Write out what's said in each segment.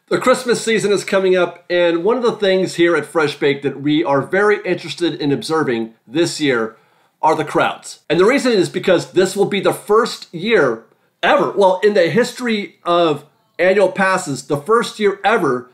The Christmas season is coming up, and one of the things here at Fresh Baked that we are very interested in observing this year are the crowds. And the reason is because this will be the first year ever, well, in the history of annual passes, the first year ever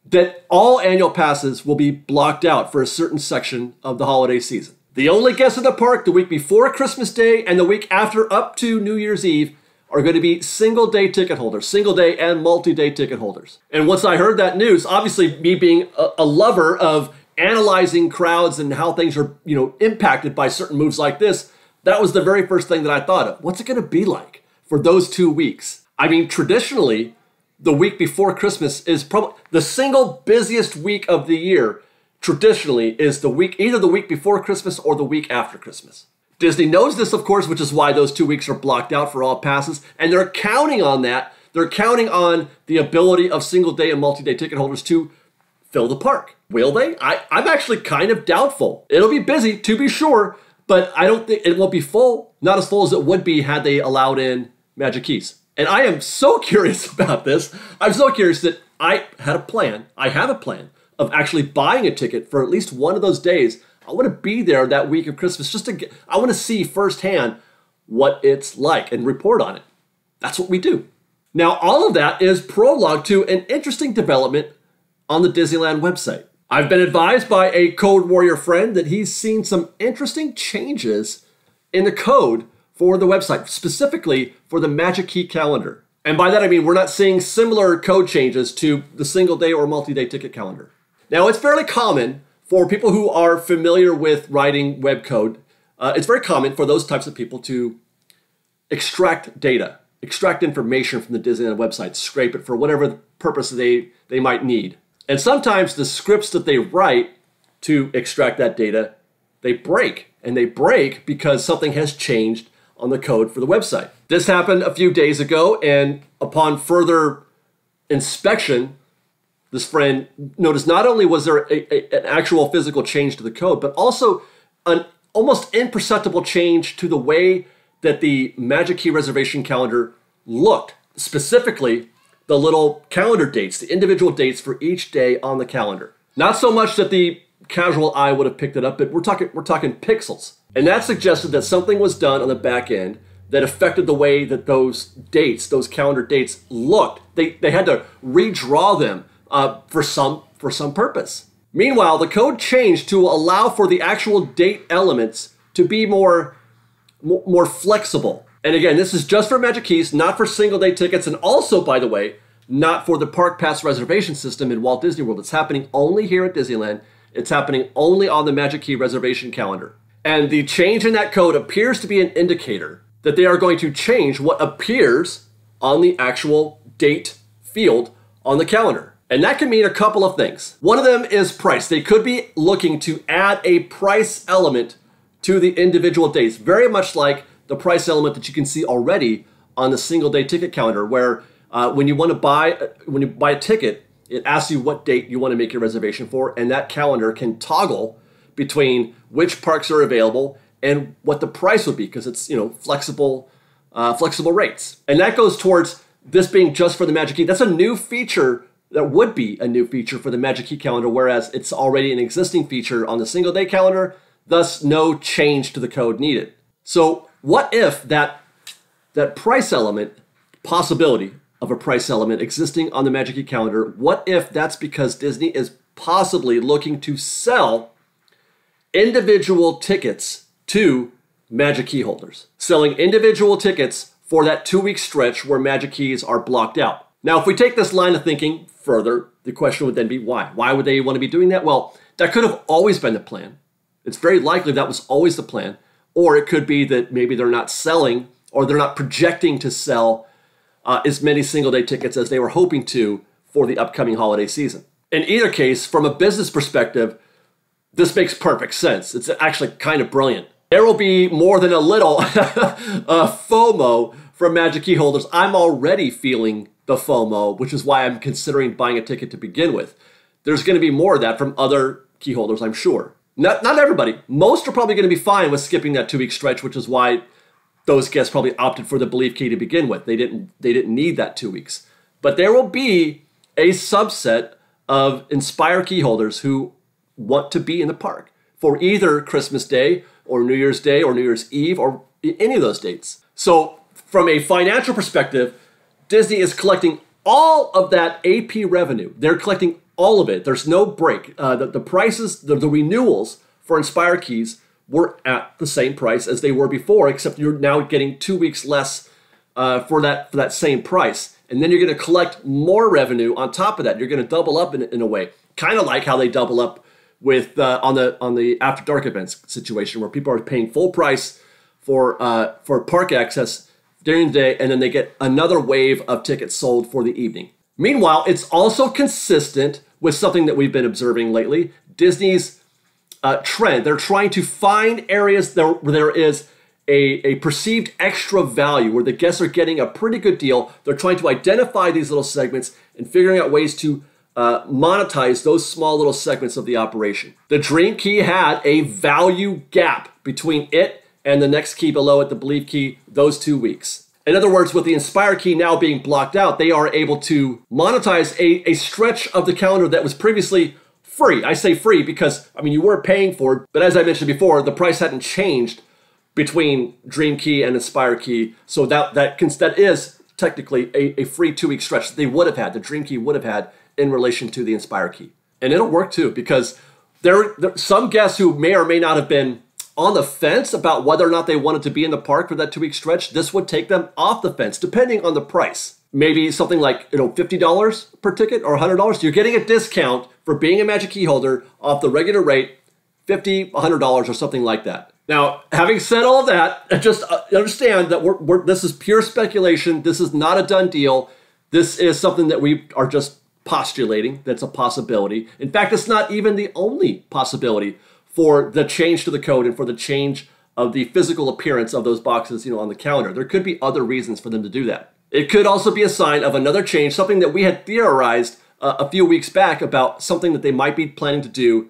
that all annual passes will be blocked out for a certain section of the holiday season. The only guests in the park the week before Christmas Day and the week after up to New Year's Eve are going to be single-day ticket holders, single-day and multi-day ticket holders. And once I heard that news, obviously me being a lover of analyzing crowds and how things are, impacted by certain moves like this, that was the very first thing that I thought of. What's it going to be like for those 2 weeks? I mean, traditionally, the week before Christmas is probably the single busiest week of the year. Traditionally, is the week, either the week before Christmas or the week after Christmas. Disney knows this, of course, which is why those 2 weeks are blocked out for all passes, and they're counting on that. They're counting on the ability of single-day and multi-day ticket holders to fill the park. Will they? I'm actually kind of doubtful. It'll be busy, to be sure, but I don't think it won't be full. Not as full as it would be had they allowed in Magic Keys. And I am so curious about this. I'm so curious that I have a plan of actually buying a ticket for at least one of those days. I want to be there that week of Christmas I want to see firsthand what it's like and report on it. That's what we do. Now, all of that is prologue to an interesting development on the Disneyland website. I've been advised by a code warrior friend that he's seen some interesting changes in the code for the website, specifically for the Magic Key calendar. And by that, I mean we're not seeing similar code changes to the single-day or multi-day ticket calendar. Now, it's fairly common for people who are familiar with writing web code, it's very common for those types of people to extract data, extract information from the Disneyland website, scrape it for whatever purpose they might need. And sometimes the scripts that they write to extract that data, they break. And they break because something has changed on the code for the website. This happened a few days ago, and upon further inspection, this friend noticed not only was there an actual physical change to the code, but also an almost imperceptible change to the way that the Magic Key reservation calendar looked. Specifically, the little calendar dates, the individual dates for each day on the calendar. Not so much that the casual eye would have picked it up, but we're talking pixels. And that suggested that something was done on the back end that affected the way that those dates, those calendar dates looked. They had to redraw them for some purpose. Meanwhile, the code changed to allow for the actual date elements to be more flexible. And again, this is just for Magic Keys, not for single-day tickets, and also, by the way, not for the Park Pass reservation system in Walt Disney World. It's happening only here at Disneyland. It's happening only on the Magic Key reservation calendar. And the change in that code appears to be an indicator that they are going to change what appears on the actual date field on the calendar. And that can mean a couple of things. One of them is price. They could be looking to add a price element to the individual dates, very much like the price element that you can see already on the single-day ticket calendar, where when you buy a ticket, it asks you what date you want to make your reservation for, and that calendar can toggle between which parks are available and what the price would be, because it's flexible rates. And that goes towards this being just for the Magic Key. That's a new feature. That would be a new feature for the Magic Key calendar, whereas it's already an existing feature on the single-day calendar, thus no change to the code needed. So what if that price element, possibility of a price element existing on the Magic Key calendar, what if that's because Disney is possibly looking to sell individual tickets to Magic Key holders, selling individual tickets for that 2-week stretch where Magic Keys are blocked out? Now, if we take this line of thinking further, the question would then be why? Why would they want to be doing that? Well, that could have always been the plan. It's very likely that was always the plan. Or it could be that maybe they're not selling, or they're not projecting to sell as many single-day tickets as they were hoping to for the upcoming holiday season. In either case, from a business perspective, this makes perfect sense. It's actually kind of brilliant. There will be more than a little FOMO from Magic Key holders. I'm already feeling the FOMO, which is why I'm considering buying a ticket to begin with. There's going to be more of that from other key holders, I'm sure. Not everybody. Most are probably going to be fine with skipping that 2-week stretch, which is why those guests probably opted for the Believe Key to begin with. They didn't need that 2 weeks. But there will be a subset of Inspire key holders who want to be in the park for either Christmas Day or New Year's Day or New Year's Eve or any of those dates. So from a financial perspective, Disney is collecting all of that AP revenue. They're collecting all of it. There's no break. The prices, the renewals for Inspire keys were at the same price as they were before, except you're now getting 2 weeks less for that same price. And then you're going to collect more revenue on top of that. You're going to double up in a way, kind of like how they double up with on the After Dark events situation, where people are paying full price for park access during the day, and then they get another wave of tickets sold for the evening. Meanwhile, it's also consistent with something that we've been observing lately, Disney's trend. They're trying to find areas where there is a perceived extra value, where the guests are getting a pretty good deal. They're trying to identify these little segments and figuring out ways to monetize those small little segments of the operation. The Dream Key had a value gap between it and the next key below it, the Believe Key, those 2 weeks. In other words, with the Inspire Key now being blocked out, they are able to monetize a stretch of the calendar that was previously free. I say free because, I mean, you were paying for it, but as I mentioned before, the price hadn't changed between Dream Key and Inspire Key. So that is technically a free 2 week stretch that they would have had, the Dream Key would have had in relation to the Inspire Key. And it'll work too, because there are some guests who may or may not have been on the fence about whether or not they wanted to be in the park for that 2 week stretch. This would take them off the fence, depending on the price. Maybe something like, $50 per ticket or $100. You're getting a discount for being a Magic Key holder off the regular rate, $50, $100 or something like that. Now, having said all of that, just understand that this is pure speculation. This is not a done deal. This is something that we are just postulating that's a possibility. In fact, it's not even the only possibility for the change to the code and for the change of the physical appearance of those boxes, on the calendar. There could be other reasons for them to do that. It could also be a sign of another change, something that we had theorized a few weeks back about something that they might be planning to do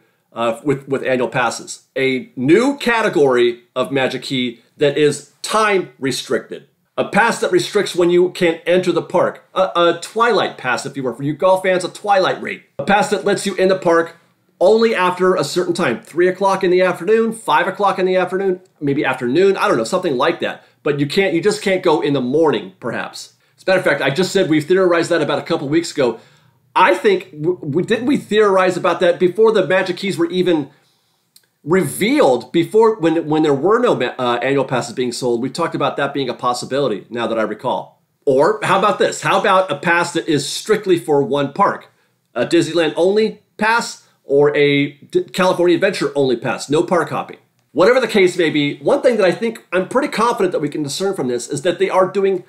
with annual passes. A new category of Magic Key that is time restricted. A pass that restricts when you can enter the park. A Twilight Pass, if you were. For you golf fans, a Twilight rate. A pass that lets you in the park only after a certain time. 3 o'clock in the afternoon, 5 o'clock in the afternoon, maybe afternoon, I don't know, something like that. But you just can't go in the morning, perhaps. As a matter of fact, I just said we theorized that about a couple weeks ago. I think, didn't we theorize about that before the Magic Keys were even revealed, before when there were no annual passes being sold? We talked about that being a possibility, now that I recall. Or how about this? How about a pass that is strictly for one park? A Disneyland only pass or a California Adventure only pass, no park hopping. Whatever the case may be, one thing that I'm pretty confident that we can discern from this is that they are doing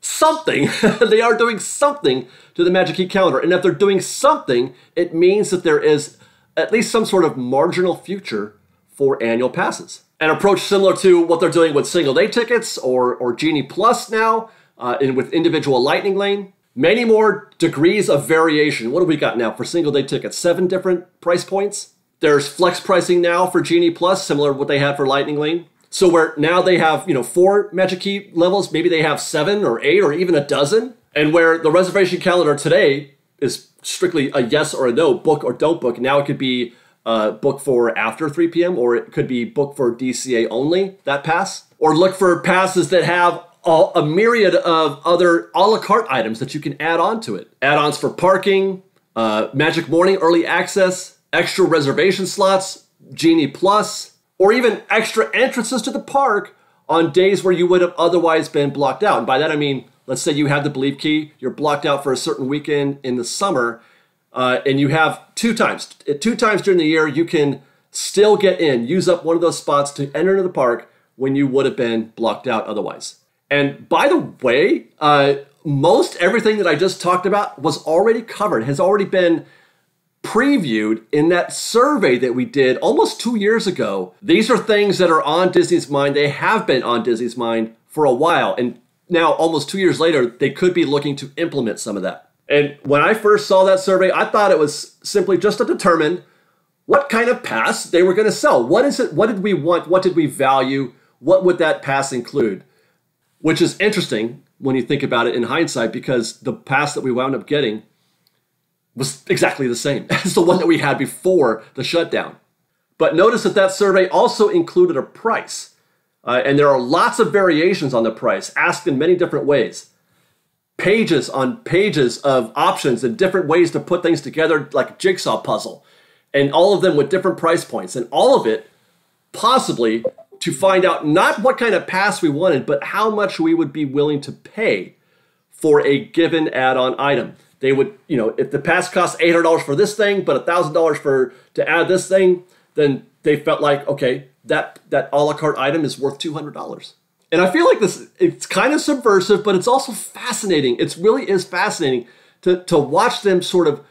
something. They are doing something to the Magic Key calendar. And if they're doing something, it means that there is at least some sort of marginal future for annual passes. An approach similar to what they're doing with single day tickets or Genie Plus now, with individual Lightning Lane. Many more degrees of variation. What do we got now for single day tickets? 7 different price points. There's flex pricing now for Genie Plus, similar to what they had for Lightning Lane. So where now they have, 4 Magic Key levels, maybe they have 7 or 8 or even a dozen. And where the reservation calendar today is strictly a yes or a no, book or don't book. Now it could be book for after 3 p.m. or it could be book for DCA only, that pass. Or look for passes that have a myriad of other a la carte items that you can add on to it. Add-ons for parking, Magic Morning Early Access, extra reservation slots, Genie Plus, or even extra entrances to the park on days where you would have otherwise been blocked out. And by that I mean, let's say you have the Believe Key, you're blocked out for a certain weekend in the summer, and you have 2 times. 2 times during the year, you can still get in, use up one of those spots to enter into the park when you would have been blocked out otherwise. And by the way, most everything that I just talked about was already covered, has already been previewed in that survey that we did almost 2 years ago. These are things that are on Disney's mind. They have been on Disney's mind for a while. And now, almost 2 years later, they could be looking to implement some of that. And when I first saw that survey, I thought it was simply just to determine what kind of pass they were going to sell. What is it? What did we want? What did we value? What would that pass include? Which is interesting when you think about it in hindsight, because the pass that we wound up getting was exactly the same as the one that we had before the shutdown. But notice that that survey also included a price. And there are lots of variations on the price, asked in many different ways. Pages on pages of options and different ways to put things together like a jigsaw puzzle. And all of them with different price points. And all of it possibly to find out not what kind of pass we wanted, but how much we would be willing to pay for a given add-on item. They would, you know, if the pass costs $800 for this thing, but $1,000 to add this thing, then they felt like, okay, that a la carte item is worth $200. And I feel like it's kind of subversive, but it's also fascinating. It really is fascinating to watch them sort of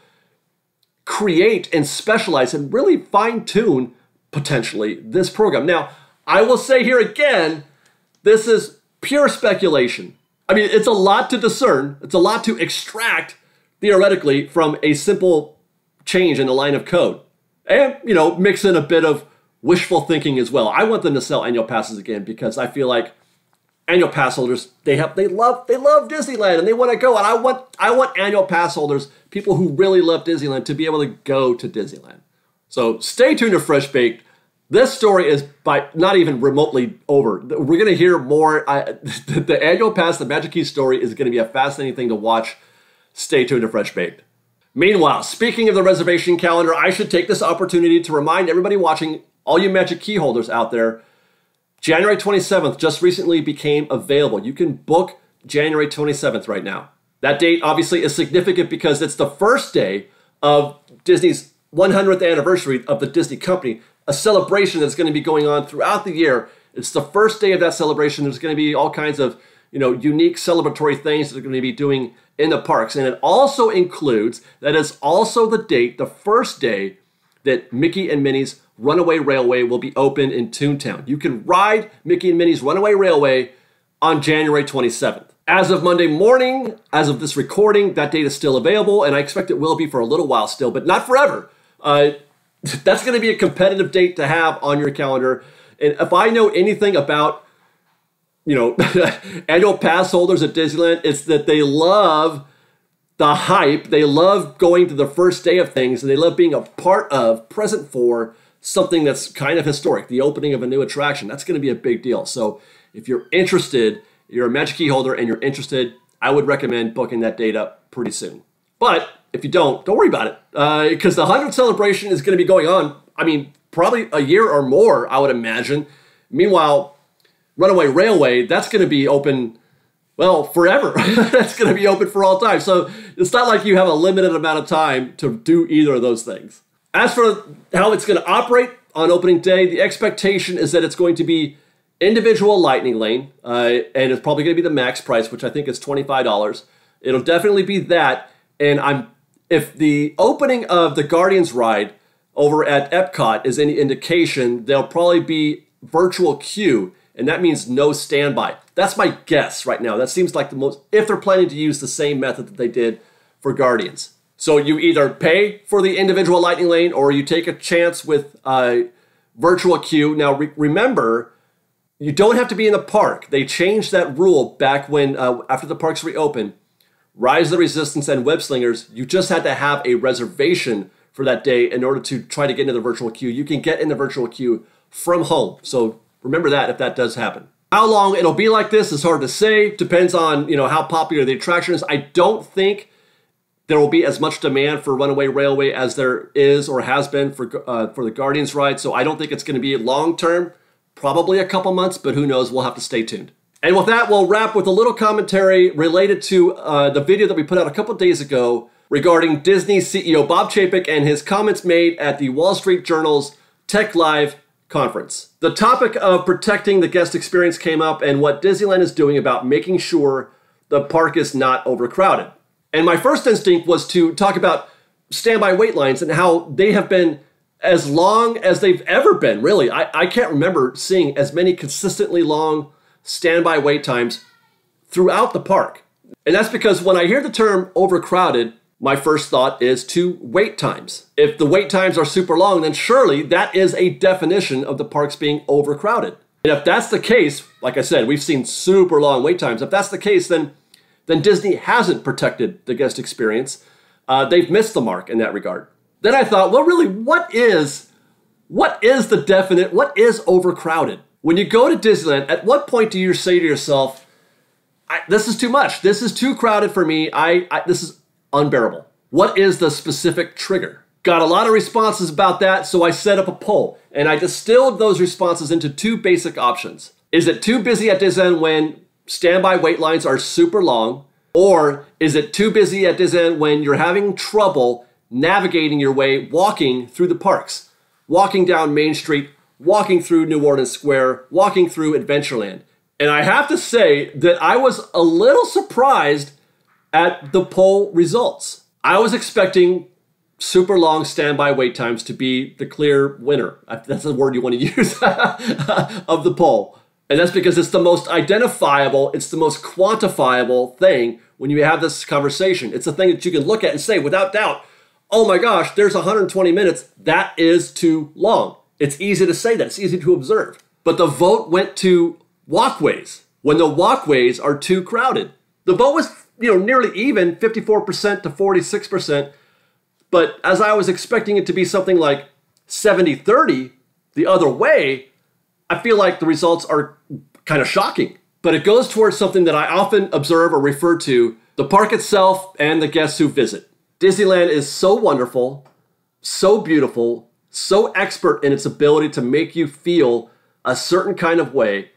create and specialize and really fine tune, potentially, this program. Now, I will say here again, this is pure speculation. I mean, it's a lot to discern. It's a lot to extract, theoretically, from a simple change in the line of code. And, you know, mix in a bit of wishful thinking as well. I want them to sell annual passes again because I feel like annual pass holders, they love Disneyland and they want to go. And I want annual pass holders, people who really love Disneyland, to be able to go to Disneyland. So stay tuned to Fresh Baked. This story is by not even remotely over. We're going to hear more. The annual pass, the Magic Key story is going to be a fascinating thing to watch. Stay tuned to Fresh Baked. Meanwhile, speaking of the reservation calendar, I should take this opportunity to remind everybody watching, all you Magic Key holders out there, January 27th just recently became available. You can book January 27th right now. That date obviously is significant because it's the first day of Disney's 100th anniversary of the Disney company, a celebration that's going to be going on throughout the year. It's the first day of that celebration. There's going to be all kinds of, you know, unique celebratory things that they're going to be doing in the parks. And it also includes, that is also the date, the first day that Mickey and Minnie's Runaway Railway will be open in Toontown. You can ride Mickey and Minnie's Runaway Railway on January 27th. As of Monday morning, as of this recording, that date is still available, and I expect it will be for a little while still, but not forever. That's going to be a competitive date to have on your calendar. And if I know anything about, you know, annual pass holders at Disneyland, it's that they love the hype. They love going to the first day of things, and they love being a part of, present for, something that's kind of historic, the opening of a new attraction. That's going to be a big deal. So if you're interested, you're a Magic Key holder and you're interested, I would recommend booking that date up pretty soon. But if you don't worry about it, because the 100th celebration is going to be going on, I mean, probably a year or more, I would imagine. Meanwhile, Runaway Railway, that's going to be open, well, forever. That's going to be open for all time. So it's not like you have a limited amount of time to do either of those things. As for how it's going to operate on opening day, the expectation is that it's going to be individual Lightning Lane, and it's probably going to be the max price, which I think is $25. It'll definitely be that. And if the opening of the Guardians ride over at Epcot is any indication, there'll probably be virtual queue, and that means no standby. That's my guess right now. That seems like the most, if they're planning to use the same method that they did for Guardians. So you either pay for the individual Lightning Lane or you take a chance with virtual queue. Now remember, you don't have to be in the park. They changed that rule back when, after the parks reopened. Rise of the Resistance and Web Slingers, you just had to have a reservation for that day in order to try to get into the virtual queue. You can get in the virtual queue from home. So remember that if that does happen. How long it'll be like this is hard to say. Depends on, you know, how popular the attraction is. I don't think there will be as much demand for Runaway Railway as there is or has been for the Guardians ride. So I don't think it's going to be long term, probably a couple months, but who knows? We'll have to stay tuned. And with that, we'll wrap with a little commentary related to the video that we put out a couple days ago regarding Disney CEO Bob Chapek and his comments made at the Wall Street Journal's Tech Live conference. The topic of protecting the guest experience came up and what Disneyland is doing about making sure the park is not overcrowded. And my first instinct was to talk about standby wait lines and how they have been as long as they've ever been, really. I can't remember seeing as many consistently long standby wait times throughout the park. And that's because when I hear the term overcrowded, my first thought is to wait times. If the wait times are super long, then surely that is a definition of the parks being overcrowded. And if that's the case, like I said, we've seen super long wait times. If that's the case, then Disney hasn't protected the guest experience they've missed the mark in that regard. Then I thought, well, really, what is overcrowded? When you go to Disneyland, at what point do you say to yourself, this is too much. This is too crowded for me. This is unbearable. What is the specific trigger? Got a lot of responses about that, so I set up a poll, and I distilled those responses into two basic options. Is it too busy at Disneyland when standby wait lines are super long? Or is it too busy at Disneyland when you're having trouble navigating your way, walking through the parks, walking down Main Street, walking through New Orleans Square, walking through Adventureland? And I have to say that I was a little surprised at the poll results. I was expecting super long standby wait times to be the clear winner. That's the word you want to use of the poll. And that's because it's the most identifiable, it's the most quantifiable thing when you have this conversation. It's a thing that you can look at and say without doubt, oh my gosh, there's 120 minutes. That is too long. It's easy to say that. It's easy to observe. But the vote went to walkways when the walkways are too crowded. The vote was, nearly even, 54% to 46%. But as I was expecting it to be something like 70-30 the other way, I feel like the results are kind of shocking. But it goes towards something that I often observe or refer to, the park itself and the guests who visit. Disneyland is so wonderful, so beautiful, so expert in its ability to make you feel a certain kind of way.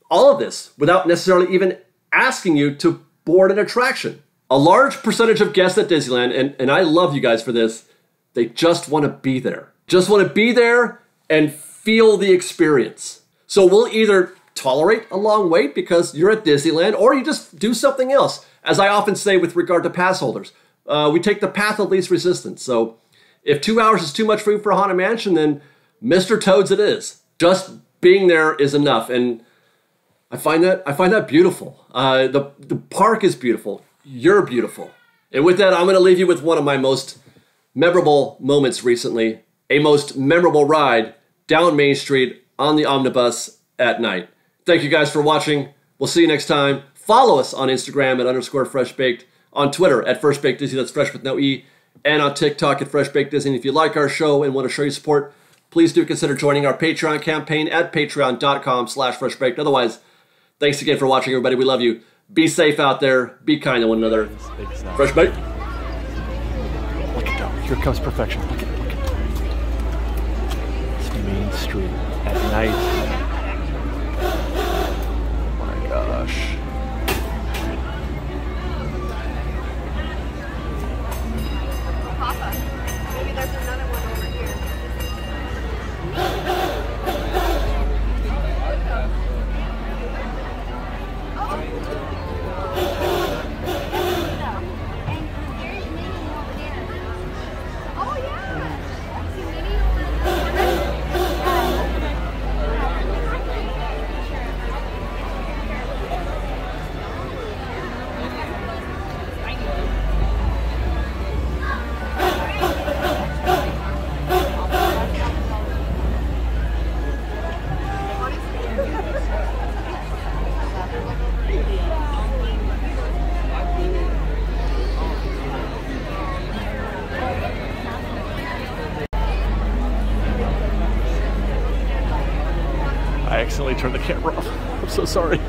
All of this without necessarily even asking you to board an attraction. A large percentage of guests at Disneyland, and I love you guys for this, they just want to be there. Just want to be there and feel the experience. So we'll either tolerate a long wait because you're at Disneyland, or you just do something else. As I often say with regard to pass holders, we take the path of least resistance. So if 2 hours is too much for you for Haunted Mansion, then Mr. Toads it is. Just being there is enough. And I find that beautiful. The park is beautiful. You're beautiful. And with that, I'm going to leave you with one of my most memorable moments recently, a most memorable ride down Main Street on the omnibus at night. Thank you guys for watching. We'll see you next time. Follow us on Instagram at _FreshBaked, on Twitter at FreshBakedDisney, that's fresh with no E, and on TikTok at FreshBakedDisney. If you like our show and want to show your support, please do consider joining our Patreon campaign at patreon.com/freshbaked. Otherwise, thanks again for watching, everybody. We love you. Be safe out there. Be kind to one another. Exactly. Fresh Baked. Look at that. Here comes perfection. Look at it. It's Main Street at night. Oh my gosh. Papa, maybe there's another one over here. Oh yeah. I accidentally turned the camera off. I'm so sorry.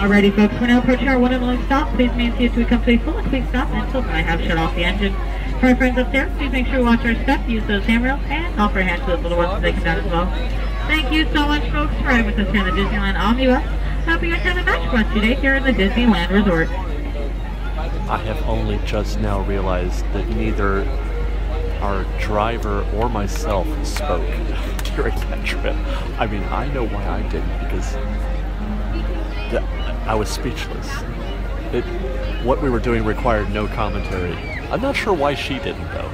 Alrighty folks, we're now approaching our one and only stop. Please maintain to become faithful and please stop until I have shut off the engine. For our friends upstairs, please make sure you watch our step, use those handrails, and offer a hand to those little ones so they can down as well. Thank you so much folks for riding with us here in the Disneyland Omnibus. Hope you guys have a match for us today here in the Disneyland Resort. I have only just now realized that neither our driver or myself spoke during that trip. I mean, I know why I didn't, because I was speechless. What we were doing required no commentary. I'm not sure why she didn't, though.